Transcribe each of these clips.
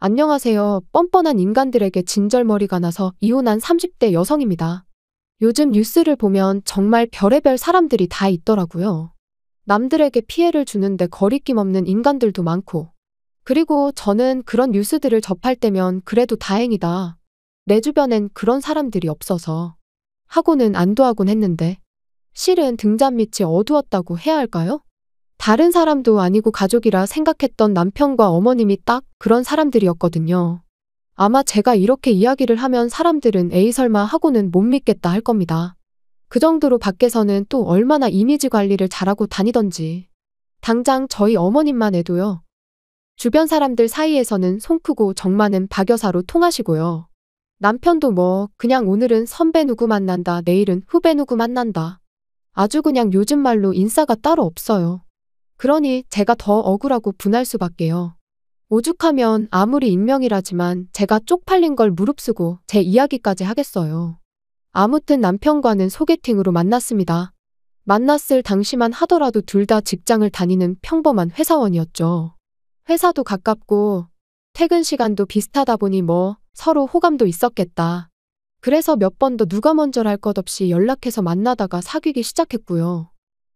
안녕하세요. 뻔뻔한 인간들에게 진절머리가 나서 이혼한 30대 여성입니다. 요즘 뉴스를 보면 정말 별의별 사람들이 다 있더라고요. 남들에게 피해를 주는데 거리낌 없는 인간들도 많고. 그리고 저는 그런 뉴스들을 접할 때면 그래도 다행이다. 내 주변엔 그런 사람들이 없어서 하고는 안도하곤 했는데 실은 등잔 밑이 어두웠다고 해야 할까요? 다른 사람도 아니고 가족이라 생각했던 남편과 어머님이 딱 그런 사람들이었거든요. 아마 제가 이렇게 이야기를 하면 사람들은 에이 설마 하고는 못 믿겠다 할 겁니다. 그 정도로 밖에서는 또 얼마나 이미지 관리를 잘하고 다니던지. 당장 저희 어머님만 해도요. 주변 사람들 사이에서는 손 크고 정 많은 박 여사로 통하시고요. 남편도 뭐 그냥 오늘은 선배 누구 만난다, 내일은 후배 누구 만난다. 아주 그냥 요즘 말로 인싸가 따로 없어요. 그러니 제가 더 억울하고 분할 수밖에요. 오죽하면 아무리 익명이라지만 제가 쪽팔린 걸 무릅쓰고 제 이야기까지 하겠어요. 아무튼 남편과는 소개팅으로 만났습니다. 만났을 당시만 하더라도 둘 다 직장을 다니는 평범한 회사원이었죠. 회사도 가깝고 퇴근 시간도 비슷하다 보니 뭐 서로 호감도 있었겠다. 그래서 몇 번 더 누가 먼저랄 것 없이 연락해서 만나다가 사귀기 시작했고요.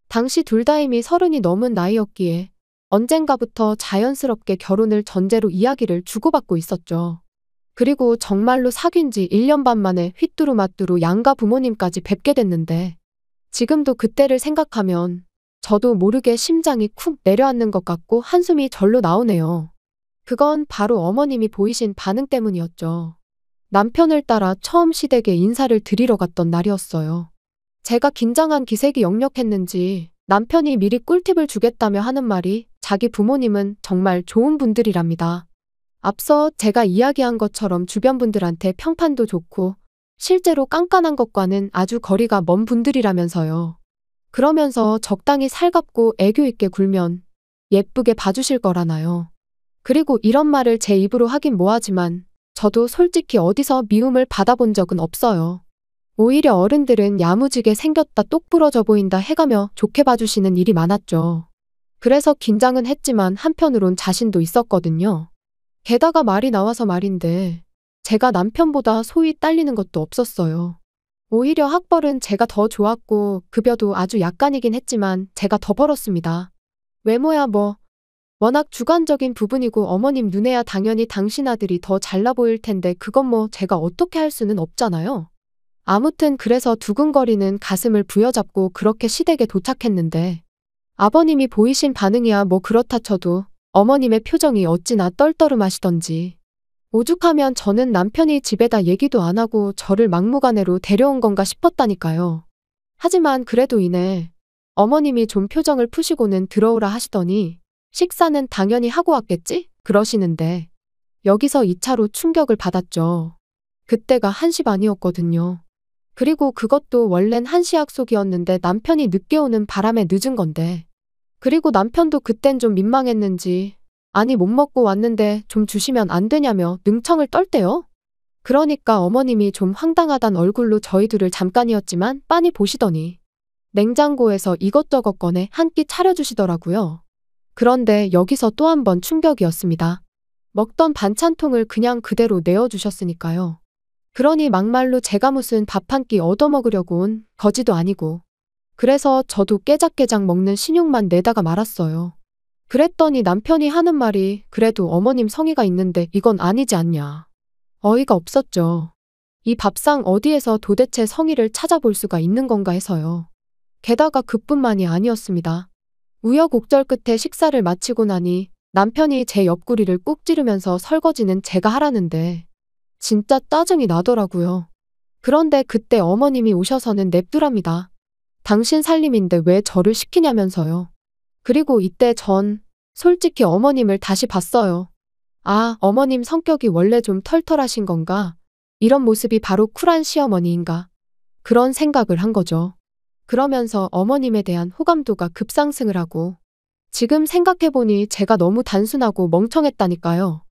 당시 둘 다 이미 30이 넘은 나이였기에 언젠가부터 자연스럽게 결혼을 전제로 이야기를 주고받고 있었죠. 그리고 정말로 사귄 지 1년 반 만에 휘뚜루마뚜루 양가 부모님까지 뵙게 됐는데 지금도 그때를 생각하면 저도 모르게 심장이 쿵 내려앉는 것 같고 한숨이 절로 나오네요. 그건 바로 어머님이 보이신 반응 때문이었죠. 남편을 따라 처음 시댁에 인사를 드리러 갔던 날이었어요. 제가 긴장한 기색이 역력했는지 남편이 미리 꿀팁을 주겠다며 하는 말이 자기 부모님은 정말 좋은 분들이랍니다. 앞서 제가 이야기한 것처럼 주변 분들한테 평판도 좋고 실제로 깐깐한 것과는 아주 거리가 먼 분들이라면서요. 그러면서 적당히 살갑고 애교 있게 굴면 예쁘게 봐주실 거라나요. 그리고 이런 말을 제 입으로 하긴 뭐하지만 저도 솔직히 어디서 미움을 받아본 적은 없어요. 오히려 어른들은 야무지게 생겼다 똑 부러져 보인다 해가며 좋게 봐주시는 일이 많았죠. 그래서 긴장은 했지만 한편으론 자신도 있었거든요. 게다가 말이 나와서 말인데 제가 남편보다 소위 딸리는 것도 없었어요. 오히려 학벌은 제가 더 좋았고 급여도 아주 약간이긴 했지만 제가 더 벌었습니다. 외모야 뭐 워낙 주관적인 부분이고 어머님 눈에야 당연히 당신 아들이 더 잘나 보일 텐데 그건 뭐 제가 어떻게 할 수는 없잖아요. 아무튼 그래서 두근거리는 가슴을 부여잡고 그렇게 시댁에 도착했는데 아버님이 보이신 반응이야 뭐 그렇다 쳐도 어머님의 표정이 어찌나 떨떠름하시던지 오죽하면 저는 남편이 집에다 얘기도 안 하고 저를 막무가내로 데려온 건가 싶었다니까요. 하지만 그래도 이내 어머님이 좀 표정을 푸시고는 들어오라 하시더니 식사는 당연히 하고 왔겠지? 그러시는데 여기서 2차로 충격을 받았죠. 그때가 1시 반이었거든요. 그리고 그것도 원래는 1시 약속이었는데 남편이 늦게 오는 바람에 늦은 건데. 그리고 남편도 그땐 좀 민망했는지 아니 못 먹고 왔는데 좀 주시면 안 되냐며 능청을 떨대요. 그러니까 어머님이 좀 황당하단 얼굴로 저희 둘을 잠깐이었지만 빤히 보시더니 냉장고에서 이것저것 꺼내 한 끼 차려주시더라고요. 그런데 여기서 또 한 번 충격이었습니다. 먹던 반찬통을 그냥 그대로 내어주셨으니까요. 그러니 막말로 제가 무슨 밥 한 끼 얻어먹으려고 온 거지도 아니고. 그래서 저도 깨작깨작 먹는 신용만 내다가 말았어요. 그랬더니 남편이 하는 말이 그래도 어머님 성의가 있는데 이건 아니지 않냐. 어이가 없었죠. 이 밥상 어디에서 도대체 성의를 찾아볼 수가 있는 건가 해서요. 게다가 그뿐만이 아니었습니다. 우여곡절 끝에 식사를 마치고 나니 남편이 제 옆구리를 꾹 찌르면서 설거지는 제가 하라는데 진짜 짜증이 나더라고요. 그런데 그때 어머님이 오셔서는 냅두랍니다. 당신 살림인데 왜 저를 시키냐면서요. 그리고 이때 전 솔직히 어머님을 다시 봤어요. 아, 어머님 성격이 원래 좀 털털하신 건가? 이런 모습이 바로 쿨한 시어머니인가? 그런 생각을 한 거죠. 그러면서 어머님에 대한 호감도가 급상승을 하고 지금 생각해보니 제가 너무 단순하고 멍청했다니까요.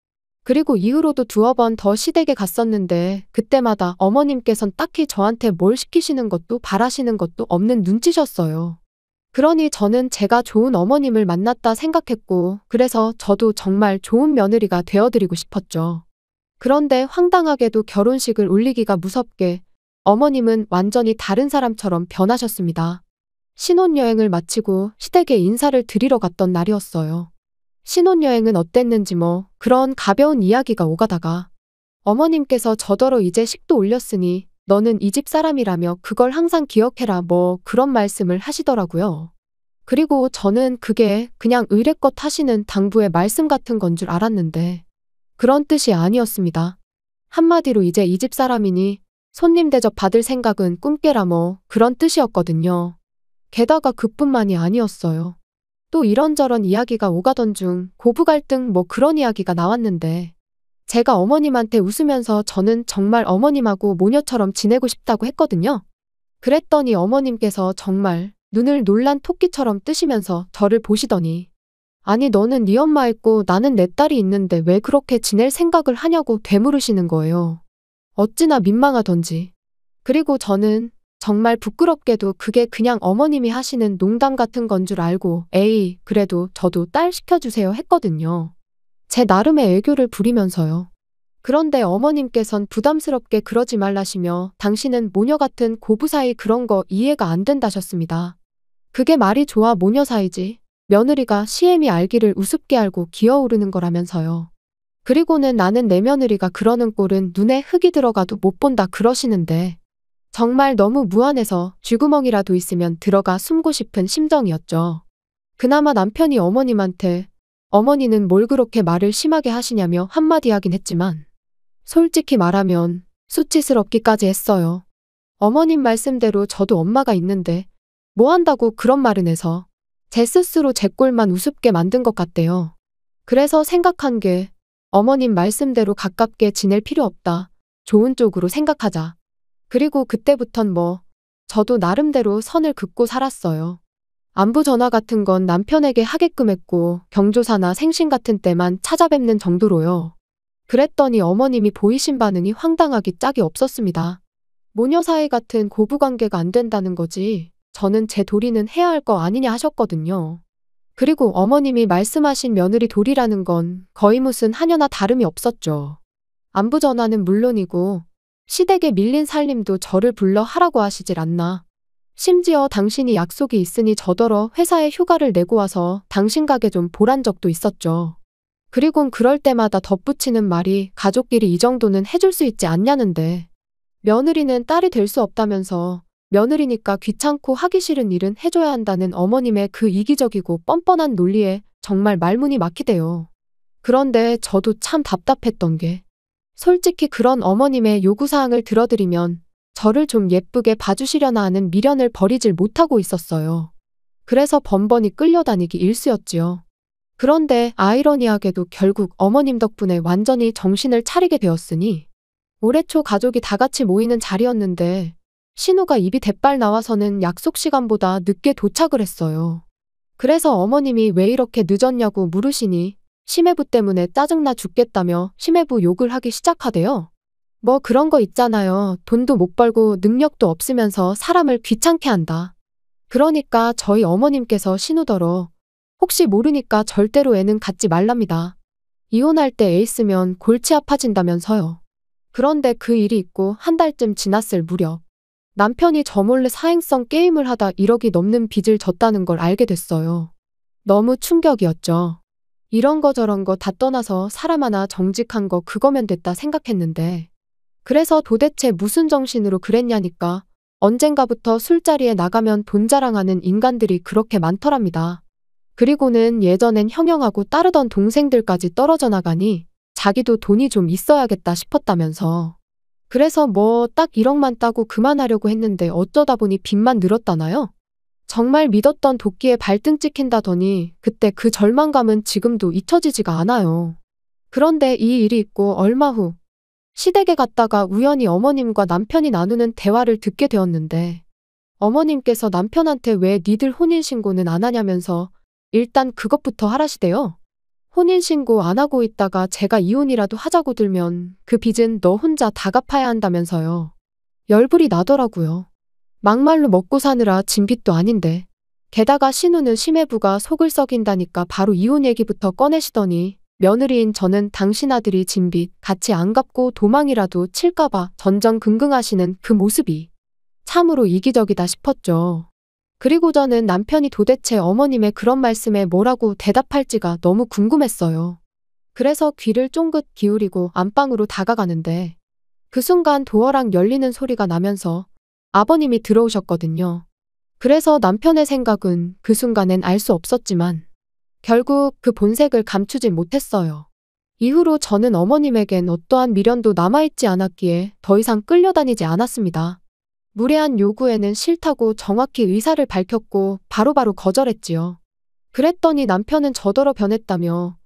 그리고 이후로도 두어 번 더 시댁에 갔었는데 그때마다 어머님께선 딱히 저한테 뭘 시키시는 것도 바라시는 것도 없는 눈치셨어요. 그러니 저는 제가 좋은 어머님을 만났다 생각했고, 그래서 저도 정말 좋은 며느리가 되어드리고 싶었죠. 그런데 황당하게도 결혼식을 올리기가 무섭게 어머님은 완전히 다른 사람처럼 변하셨습니다. 신혼여행을 마치고 시댁에 인사를 드리러 갔던 날이었어요. 신혼여행은 어땠는지 그런 가벼운 이야기가 오가다가 어머님께서 저더러 이제 식도 올렸으니 너는 이 집 사람이라며 그걸 항상 기억해라 그런 말씀을 하시더라고요. 그리고 저는 그게 그냥 의례껏 하시는 당부의 말씀 같은 건 줄 알았는데 그런 뜻이 아니었습니다. 한마디로 이제 이 집 사람이니 손님 대접 받을 생각은 꿈 깨라 그런 뜻이었거든요. 게다가 그뿐만이 아니었어요. 또 이런저런 이야기가 오가던 중 고부 갈등 그런 이야기가 나왔는데 제가 어머님한테 웃으면서 저는 정말 어머님하고 모녀처럼 지내고 싶다고 했거든요. 그랬더니 어머님께서 정말 눈을 놀란 토끼처럼 뜨시면서 저를 보시더니 아니 너는 네 엄마 있고 나는 내 딸이 있는데 왜 그렇게 지낼 생각을 하냐고 되물으시는 거예요. 어찌나 민망하던지. 그리고 저는 정말 부끄럽게도 그게 그냥 어머님이 하시는 농담 같은 건 줄 알고 에이 그래도 저도 딸 시켜주세요 했거든요. 제 나름의 애교를 부리면서요. 그런데 어머님께선 부담스럽게 그러지 말라시며 당신은 모녀 같은 고부 사이 그런 거 이해가 안 된다셨습니다. 그게 말이 좋아 모녀 사이지. 며느리가 시애미 알기를 우습게 알고 기어오르는 거라면서요. 그리고는 나는 내 며느리가 그러는 꼴은 눈에 흙이 들어가도 못 본다 그러시는데 정말 너무 무안해서 쥐구멍이라도 있으면 들어가 숨고 싶은 심정이었죠. 그나마 남편이 어머님한테 어머니는 뭘 그렇게 말을 심하게 하시냐며 한마디 하긴 했지만 솔직히 말하면 수치스럽기까지 했어요. 어머님 말씀대로 저도 엄마가 있는데 뭐 한다고 그런 말은 해서 제 스스로 제 꼴만 우습게 만든 것 같대요. 그래서 생각한 게 어머님 말씀대로 가깝게 지낼 필요 없다. 좋은 쪽으로 생각하자. 그리고 그때부턴 저도 나름대로 선을 긋고 살았어요. 안부 전화 같은 건 남편에게 하게끔 했고 경조사나 생신 같은 때만 찾아뵙는 정도로요. 그랬더니 어머님이 보이신 반응이 황당하기 짝이 없었습니다. 모녀 사이 같은 고부관계가 안 된다는 거지. 저는 제 도리는 해야 할 거 아니냐 하셨거든요. 그리고 어머님이 말씀하신 며느리 도리라는 건 거의 무슨 하녀나 다름이 없었죠. 안부 전화는 물론이고 시댁에 밀린 살림도 저를 불러 하라고 하시질 않나. 심지어 당신이 약속이 있으니 저더러 회사에 휴가를 내고 와서 당신 가게 좀 보란 적도 있었죠. 그리곤 그럴 때마다 덧붙이는 말이 가족끼리 이 정도는 해줄 수 있지 않냐는데 며느리는 딸이 될 수 없다면서 며느리니까 귀찮고 하기 싫은 일은 해줘야 한다는 어머님의 그 이기적이고 뻔뻔한 논리에 정말 말문이 막히대요. 그런데 저도 참 답답했던 게 솔직히 그런 어머님의 요구사항을 들어드리면 저를 좀 예쁘게 봐주시려나 하는 미련을 버리질 못하고 있었어요. 그래서 번번이 끌려다니기 일쑤였지요. 그런데 아이러니하게도 결국 어머님 덕분에 완전히 정신을 차리게 되었으니 올해 초 가족이 다 같이 모이는 자리였는데 신우가 입이 대빨 나와서는 약속 시간보다 늦게 도착을 했어요. 그래서 어머님이 왜 이렇게 늦었냐고 물으시니 심해부 때문에 짜증나 죽겠다며 심해부 욕을 하기 시작하대요. 그런 거 있잖아요. 돈도 못 벌고 능력도 없으면서 사람을 귀찮게 한다. 그러니까 저희 어머님께서 신우더러 혹시 모르니까 절대로 애는 갖지 말랍니다. 이혼할 때 애 있으면 골치 아파진다면서요. 그런데 그 일이 있고 한 달쯤 지났을 무렵 남편이 저 몰래 사행성 게임을 하다 1억이 넘는 빚을 졌다는 걸 알게 됐어요. 너무 충격이었죠. 이런 거 저런 거 다 떠나서 사람 하나 정직한 거 그거면 됐다 생각했는데 그래서 도대체 무슨 정신으로 그랬냐니까 언젠가부터 술자리에 나가면 돈 자랑하는 인간들이 그렇게 많더랍니다. 그리고는 예전엔 형형하고 따르던 동생들까지 떨어져 나가니 자기도 돈이 좀 있어야겠다 싶었다면서. 그래서 딱 1억만 따고 그만하려고 했는데 어쩌다 보니 빚만 늘었다나요? 정말 믿었던 도끼에 발등 찍힌다더니 그때 그 절망감은 지금도 잊혀지지가 않아요. 그런데 이 일이 있고 얼마 후 시댁에 갔다가 우연히 어머님과 남편이 나누는 대화를 듣게 되었는데 어머님께서 남편한테 왜 니들 혼인신고는 안 하냐면서 일단 그것부터 하라시대요. 혼인신고 안 하고 있다가 제가 이혼이라도 하자고 들면 그 빚은 너 혼자 다 갚아야 한다면서요. 열불이 나더라고요. 막말로 먹고 사느라 진 빚도 아닌데. 게다가 신우는 심해부가 속을 썩인다니까 바로 이혼 얘기부터 꺼내시더니 며느리인 저는 당신 아들이 진 빚 같이 안 갚고 도망이라도 칠까봐 전전긍긍하시는 그 모습이 참으로 이기적이다 싶었죠. 그리고 저는 남편이 도대체 어머님의 그런 말씀에 뭐라고 대답할지가 너무 궁금했어요. 그래서 귀를 쫑긋 기울이고 안방으로 다가가는데 그 순간 도어락 열리는 소리가 나면서 아버님이 들어오셨거든요. 그래서 남편의 생각은 그 순간엔 알 수 없었지만 결국 그 본색을 감추지 못했어요. 이후로 저는 어머님에겐 어떠한 미련도 남아있지 않았기에 더 이상 끌려다니지 않았습니다. 무례한 요구에는 싫다고 정확히 의사를 밝혔고 바로바로 거절했지요. 그랬더니 남편은 저더러 변했다며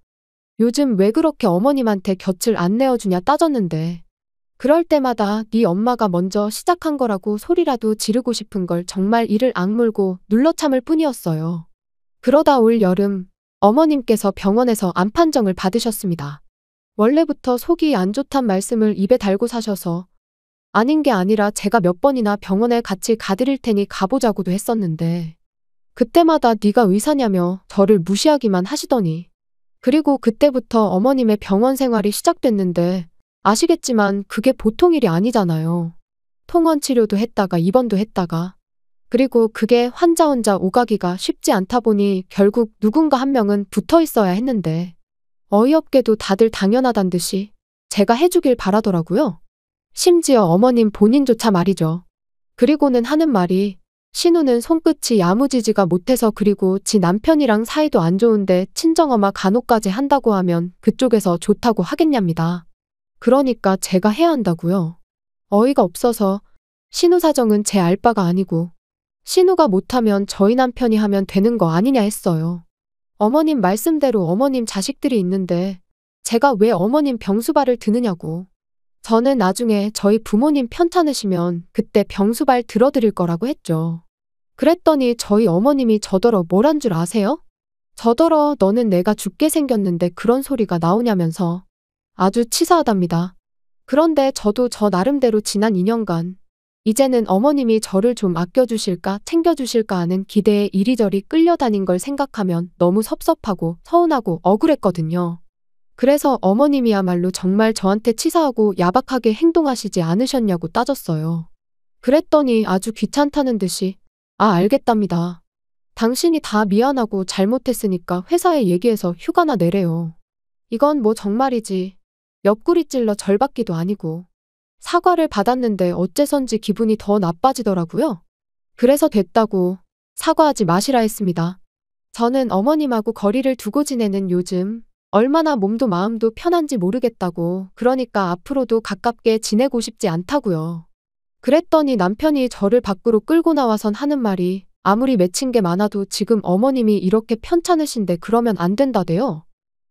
요즘 왜 그렇게 어머님한테 곁을 안 내어주냐 따졌는데 그럴 때마다 네 엄마가 먼저 시작한 거라고 소리라도 지르고 싶은 걸 정말 이를 악물고 눌러 참을 뿐이었어요. 그러다 올 여름 어머님께서 병원에서 암 판정을 받으셨습니다. 원래부터 속이 안 좋단 말씀을 입에 달고 사셔서 아닌 게 아니라 제가 몇 번이나 병원에 같이 가드릴 테니 가보자고도 했었는데 그때마다 네가 의사냐며 저를 무시하기만 하시더니 그리고 그때부터 어머님의 병원 생활이 시작됐는데 아시겠지만 그게 보통 일이 아니잖아요. 통원 치료도 했다가 입원도 했다가 그리고 그게 환자 혼자 오가기가 쉽지 않다 보니 결국 누군가 한 명은 붙어 있어야 했는데 어이없게도 다들 당연하단 듯이 제가 해주길 바라더라고요. 심지어 어머님 본인조차 말이죠. 그리고는 하는 말이 신우는 손끝이 야무지지가 못해서 그리고 지 남편이랑 사이도 안 좋은데 친정엄마 간호까지 한다고 하면 그쪽에서 좋다고 하겠냐입니다. 그러니까 제가 해야 한다고요. 어이가 없어서 신우 사정은 제 알 바가 아니고 신우가 못하면 저희 남편이 하면 되는 거 아니냐 했어요. 어머님 말씀대로 어머님 자식들이 있는데 제가 왜 어머님 병수발을 드느냐고. 저는 나중에 저희 부모님 편찮으시면 그때 병수발 들어드릴 거라고 했죠. 그랬더니 저희 어머님이 저더러 뭘 한 줄 아세요? 저더러 너는 내가 죽게 생겼는데 그런 소리가 나오냐면서 아주 치사하답니다. 그런데 저도 저 나름대로 지난 2년간 이제는 어머님이 저를 좀 아껴주실까 챙겨주실까 하는 기대에 이리저리 끌려다닌 걸 생각하면 너무 섭섭하고 서운하고 억울했거든요. 그래서 어머님이야말로 정말 저한테 치사하고 야박하게 행동하시지 않으셨냐고 따졌어요. 그랬더니 아주 귀찮다는 듯이 알겠답니다. 당신이 다 미안하고 잘못했으니까 회사에 얘기해서 휴가나 내래요. 이건 뭐 정말이지. 옆구리 찔러 절받기도 아니고. 사과를 받았는데 어째선지 기분이 더 나빠지더라고요. 그래서 됐다고 사과하지 마시라 했습니다. 저는 어머님하고 거리를 두고 지내는 요즘 얼마나 몸도 마음도 편한지 모르겠다고 그러니까 앞으로도 가깝게 지내고 싶지 않다고요. 그랬더니 남편이 저를 밖으로 끌고 나와선 하는 말이 아무리 맺힌 게 많아도 지금 어머님이 이렇게 편찮으신데 그러면 안 된다대요.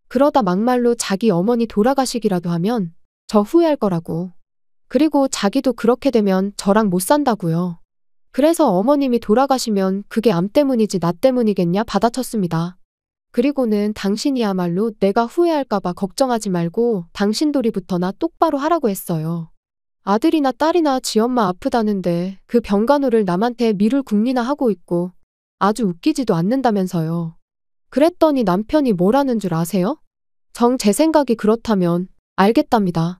그러다 막말로 자기 어머니 돌아가시기라도 하면 저 후회할 거라고. 그리고 자기도 그렇게 되면 저랑 못 산다고요. 그래서 어머님이 돌아가시면 그게 암 때문이지 나 때문이겠냐 받아쳤습니다. 그리고는 당신이야말로 내가 후회할까봐 걱정하지 말고 당신 도리부터나 똑바로 하라고 했어요. 아들이나 딸이나 지엄마 아프다는데 그 병간호를 남한테 미룰 궁리나 하고 있고 아주 웃기지도 않는다면서요. 그랬더니 남편이 뭐라는 줄 아세요? 정 제 생각이 그렇다면 알겠답니다.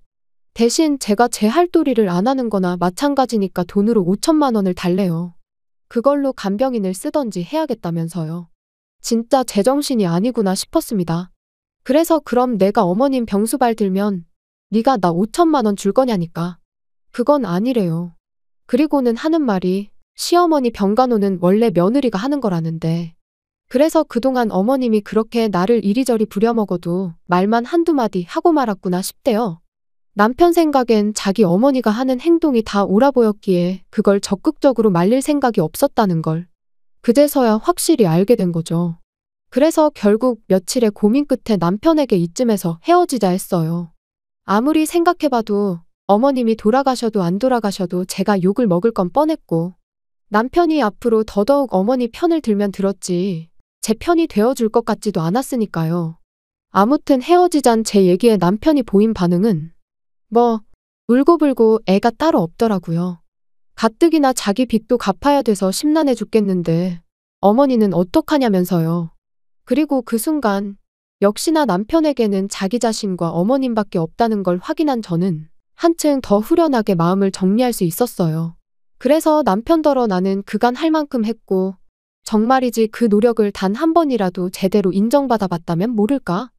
대신 제가 제 할 도리를 안 하는 거나 마찬가지니까 돈으로 5천만 원을 달래요. 그걸로 간병인을 쓰던지 해야겠다면서요. 진짜 제정신이 아니구나 싶었습니다. 그래서 그럼 내가 어머님 병수발 들면 네가 나 5천만 원 줄 거냐니까. 그건 아니래요. 그리고는 하는 말이 시어머니 병간호는 원래 며느리가 하는 거라는데 그래서 그동안 어머님이 그렇게 나를 이리저리 부려먹어도 말만 한두 마디 하고 말았구나 싶대요. 남편 생각엔 자기 어머니가 하는 행동이 다 옳아 보였기에 그걸 적극적으로 말릴 생각이 없었다는 걸 그제서야 확실히 알게 된 거죠. 그래서 결국 며칠의 고민 끝에 남편에게 이쯤에서 헤어지자 했어요. 아무리 생각해봐도 어머님이 돌아가셔도 안 돌아가셔도 제가 욕을 먹을 건 뻔했고 남편이 앞으로 더더욱 어머니 편을 들면 들었지 제 편이 되어줄 것 같지도 않았으니까요. 아무튼 헤어지잔 제 얘기에 남편이 보인 반응은 뭐 울고불고 애가 따로 없더라고요. 가뜩이나 자기 빚도 갚아야 돼서 심란해 죽겠는데 어머니는 어떡하냐면서요. 그리고 그 순간 역시나 남편에게는 자기 자신과 어머님밖에 없다는 걸 확인한 저는 한층 더 후련하게 마음을 정리할 수 있었어요. 그래서 남편더러 나는 그간 할 만큼 했고 정말이지 그 노력을 단 한 번이라도 제대로 인정받아 봤다면 모를까?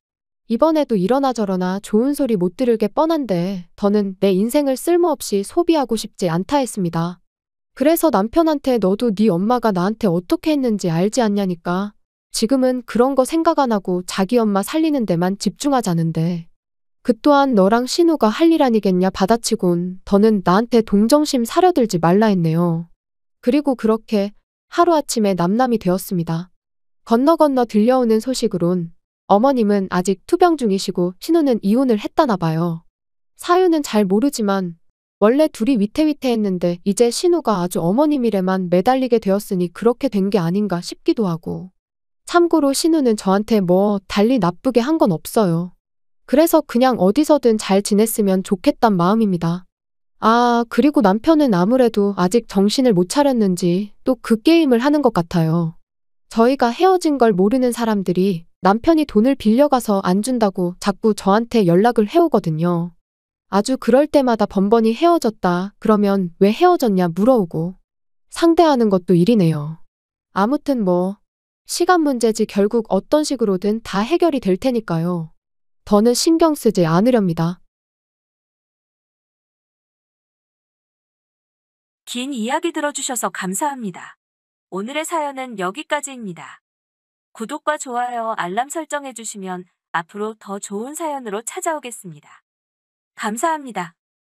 이번에도 이러나 저러나 좋은 소리 못 들을 게 뻔한데 더는 내 인생을 쓸모없이 소비하고 싶지 않다 했습니다. 그래서 남편한테 너도 네 엄마가 나한테 어떻게 했는지 알지 않냐니까. 지금은 그런 거 생각 안 하고 자기 엄마 살리는 데만 집중하자는데. 그 또한 너랑 신우가 할 일 아니겠냐 받아치곤 더는 나한테 동정심 사려들지 말라 했네요. 그리고 그렇게 하루아침에 남남이 되었습니다. 건너 들려오는 소식으론 어머님은 아직 투병 중이시고 신우는 이혼을 했다나 봐요. 사유는 잘 모르지만 원래 둘이 위태위태했는데 이제 신우가 아주 어머님 일에만 매달리게 되었으니 그렇게 된 게 아닌가 싶기도 하고. 참고로 신우는 저한테 뭐 달리 나쁘게 한 건 없어요. 그래서 그냥 어디서든 잘 지냈으면 좋겠단 마음입니다. 아, 그리고 남편은 아무래도 아직 정신을 못 차렸는지 또 그 게임을 하는 것 같아요. 저희가 헤어진 걸 모르는 사람들이 남편이 돈을 빌려가서 안 준다고 자꾸 저한테 연락을 해오거든요. 아주 그럴 때마다 번번이 헤어졌다 그러면 왜 헤어졌냐 물어오고 상대하는 것도 일이네요. 아무튼 뭐 시간 문제지 결국 어떤 식으로든 다 해결이 될 테니까요. 더는 신경 쓰지 않으렵니다. 긴 이야기 들어주셔서 감사합니다. 오늘의 사연은 여기까지입니다. 구독과 좋아요, 알람 설정해주시면 앞으로 더 좋은 사연으로 찾아오겠습니다. 감사합니다.